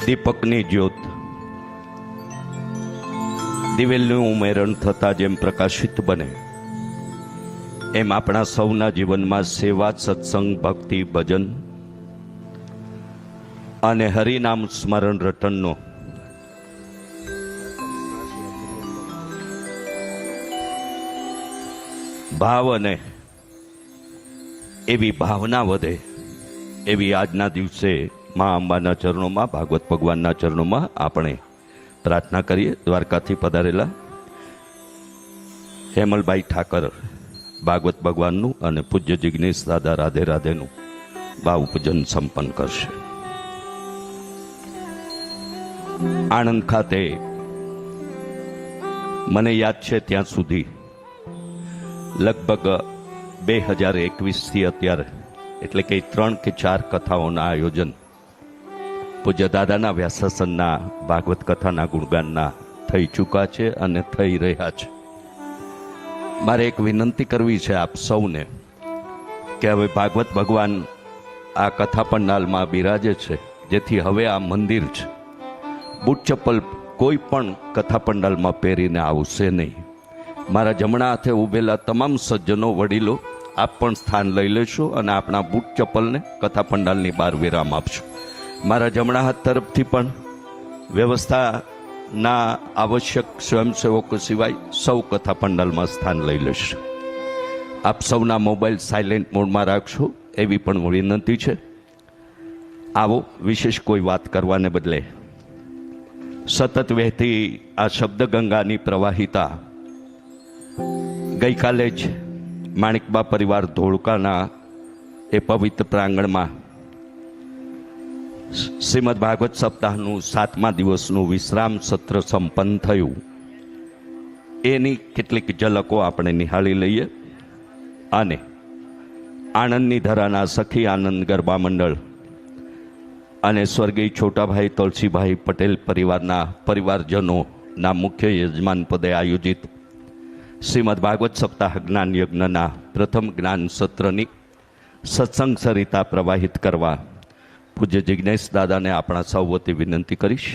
દીપકની જ્યોત દિવેલનું ઉમેરણ થતાં જેમ પ્રકાશિત બને એમ આપણા સૌના જીવનમાં સેવા, સત્સંગ, ભક્તિ, ભજન અને હરિનામ સ્મરણ રટનનો ભાવ અને એવી ભાવના વધે એવી આજના દિવસે મા અંબાના ચરણોમાં, ભાગવત ભગવાનના ચરણોમાં આપણે પ્રાર્થના કરીએ. દ્વારકાથી પધારેલા હેમલભાઈ ઠાકર ભાગવત ભગવાનનું અને પૂજ્ય જિગ્નેશ દાદા રાધે રાધેનું ભાવ પૂજન સંપન્ન કરશે. આણંદ ખાતે મને યાદ છે ત્યાં સુધી લગભગ 2021થી અત્યારે એટલે કે 3 કે 4 કથાઓના આયોજન પૂજ્ય દાદાના વ્યાસાસનના ભાગવત કથાના ગુણગાનના થઈ ચૂક્યા છે અને થઈ રહ્યા છે. મારે એક વિનંતી કરવી છે આપ સૌને કે હવે ભાગવત ભગવાન આ કથા પંડાલમાં બિરાજે છે, જેથી હવે આ મંદિર છે, બૂટ ચપ્પલ કોઈ પણ કથા પંડાલમાં પહેરીને આવશે નહીં. મારા જમણા હાથે ઊભેલા તમામ સજ્જનો, વડીલો, આપ પણ સ્થાન લઈ લેશો અને આપણા બૂટ ચપ્પલને કથા પંડાલની બહાર વિરામ આપશો. મારા જમણા હાથ તરફથી પણ વ્યવસ્થાના આવશ્યક સ્વયંસેવકો સિવાય સૌ કથા પંડાલમાં સ્થાન લઈ લેશે. આપ સૌના મોબાઈલ સાયલેન્ટ મોડમાં રાખશો એવી પણ વિનંતી છે. આવો, વિશેષ કોઈ વાત કરવાને બદલે સતત વહેતી આ શબ્દગંગાની પ્રવાહિતા ગઈકાલે જ માણિકબા પરિવાર ધોળકાના એ પવિત્ર પ્રાંગણમાં શ્રીમદ ભાગવત સપ્તાહનું 7મા દિવસનું વિશ્રામ સત્ર સંપન્ન થયું. એની કેટલીક ઝલકો આપણે નિહાળી લઈએ અને આણંદની ધરાના સખી આનંદ ગરબા મંડળ અને સ્વર્ગીય છોટાભાઈ તુલસીભાઈ પટેલ પરિવારના પરિવારજનોના મુખ્ય યજમાન પદે આયોજિત શ્રીમદ ભાગવત સપ્તાહ જ્ઞાન યજ્ઞના પ્રથમ જ્ઞાન સત્રની સત્સંગ સરિતા પ્રવાહિત કરવા પૂજ્ય જિગ્નેશ દાદાને આપણા સૌ વતી વિનંતી કરીશ.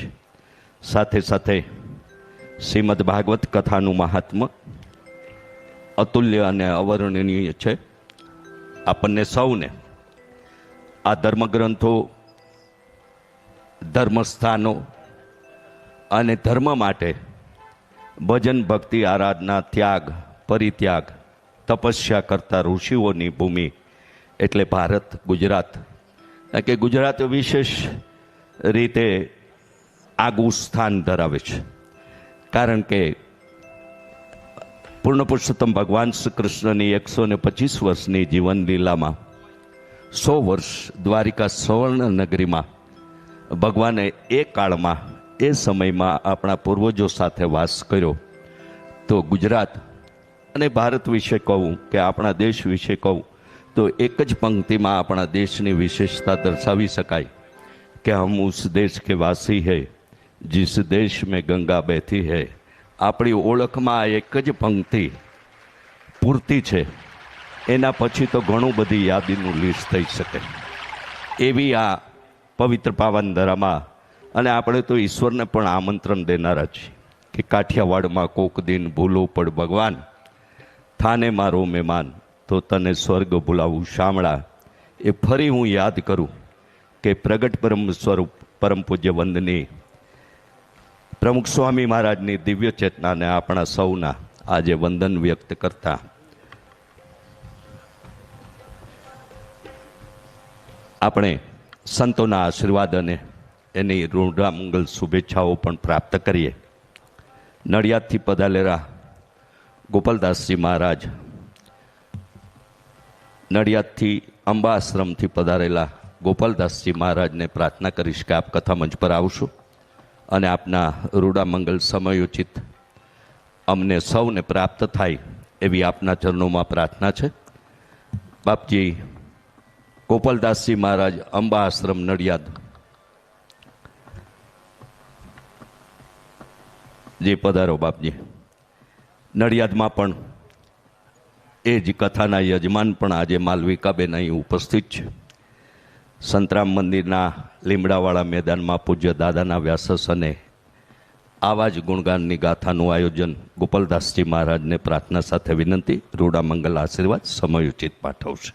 સાથે સાથે શ્રીમદ ભાગવત કથાનું મહાત્મ્ય અતુલ્ય અને અવર્ણનીય છે. આપણને સૌને આ ધર્મગ્રંથો, ધર્મસ્થાનો અને ધર્મ માટે ભજન, ભક્તિ, આરાધના, ત્યાગ, પરિત્યાગ, તપસ્યા કરતા ઋષિઓની ભૂમિ એટલે ભારત, ગુજરાત. કે ગુજરાત વિશેષ રીતે આગવું સ્થાન ધરાવે છે, કારણ કે પૂર્ણ પુરુષોત્તમ ભગવાન શ્રી કૃષ્ણની 125 વર્ષની જીવન લીલામાં 100 વર્ષ દ્વારિકા સુવર્ણ નગરીમાં ભગવાને એ કાળમાં, એ સમયમાં આપણા પૂર્વજો સાથે વાસ કર્યો. તો ગુજરાત અને ભારત વિશે કહું કે આપણા દેશ વિશે કહું તો એક જ પંક્તિમાં આપણા દેશની વિશેષતા દર્શાવી શકાય કે હમ ઉસ દેશ કે વાસી હૈ जिस देश में गंगा बहती है. આપણી ઓળખમાં આ એક જ પંક્તિ પૂરતી છે. એના પછી તો ઘણું બધી યાદીનું લિસ્ટ થઈ શકે એવી આ પવિત્ર પાવન ધરામાં. અને આપણે તો ઈશ્વરને પણ આમંત્રણ દેનારા છીએ કે કાઠિયાવાડમાં કોક દિન ભૂલો પડ ભગવાન, થાને મારો મહેમાન, તો તને સ્વર્ગ ભૂલાવું શામળા. એ ફરી હું યાદ કરું કે પ્રગટ બ્રહ્મ સ્વરૂપ પરમ પૂજ્ય વંદની પ્રમુખ સ્વામી મહારાજની દિવ્ય ચેતનાને આપણા સૌના આજે વંદન વ્યક્ત કરતા આપણે સંતોના આશીર્વાદ અને એની રૂઢા મંગલ શુભેચ્છાઓ પણ પ્રાપ્ત કરીએ. નડિયાદથી પધારેલા ગોપાલદાસજી મહારાજ, નડિયાદથી અંબા આશ્રમથી પધારેલા ગોપાલદાસજી મહારાજને પ્રાર્થના કરીશ કે આપ કથા મંચ પર આવશો અને આપના રૂડા મંગલ સમયોચિત અમને સૌને પ્રાપ્ત થાય એવી આપના ચરણોમાં પ્રાર્થના છે. બાપજી ગોપાલદાસજી મહારાજ, અંબા આશ્રમ, નડિયાદ. જે પધારો બાપજી. નડિયાદમાં પણ એ જ કથાના યજમાન પણ આજે માલવિકાબેન અહીં ઉપસ્થિત છે. સંતરામ મંદિરના લીમડાવાળા મેદાનમાં પૂજ્ય દાદાના વ્યાસસ અને આવા જ ગુણગાનની ગાથાનું આયોજન ગોપાલદાસજી મહારાજને પ્રાર્થના સાથે વિનંતી, રૂડા મંગલ આશીર્વાદ સમયોચિત પાઠવશે.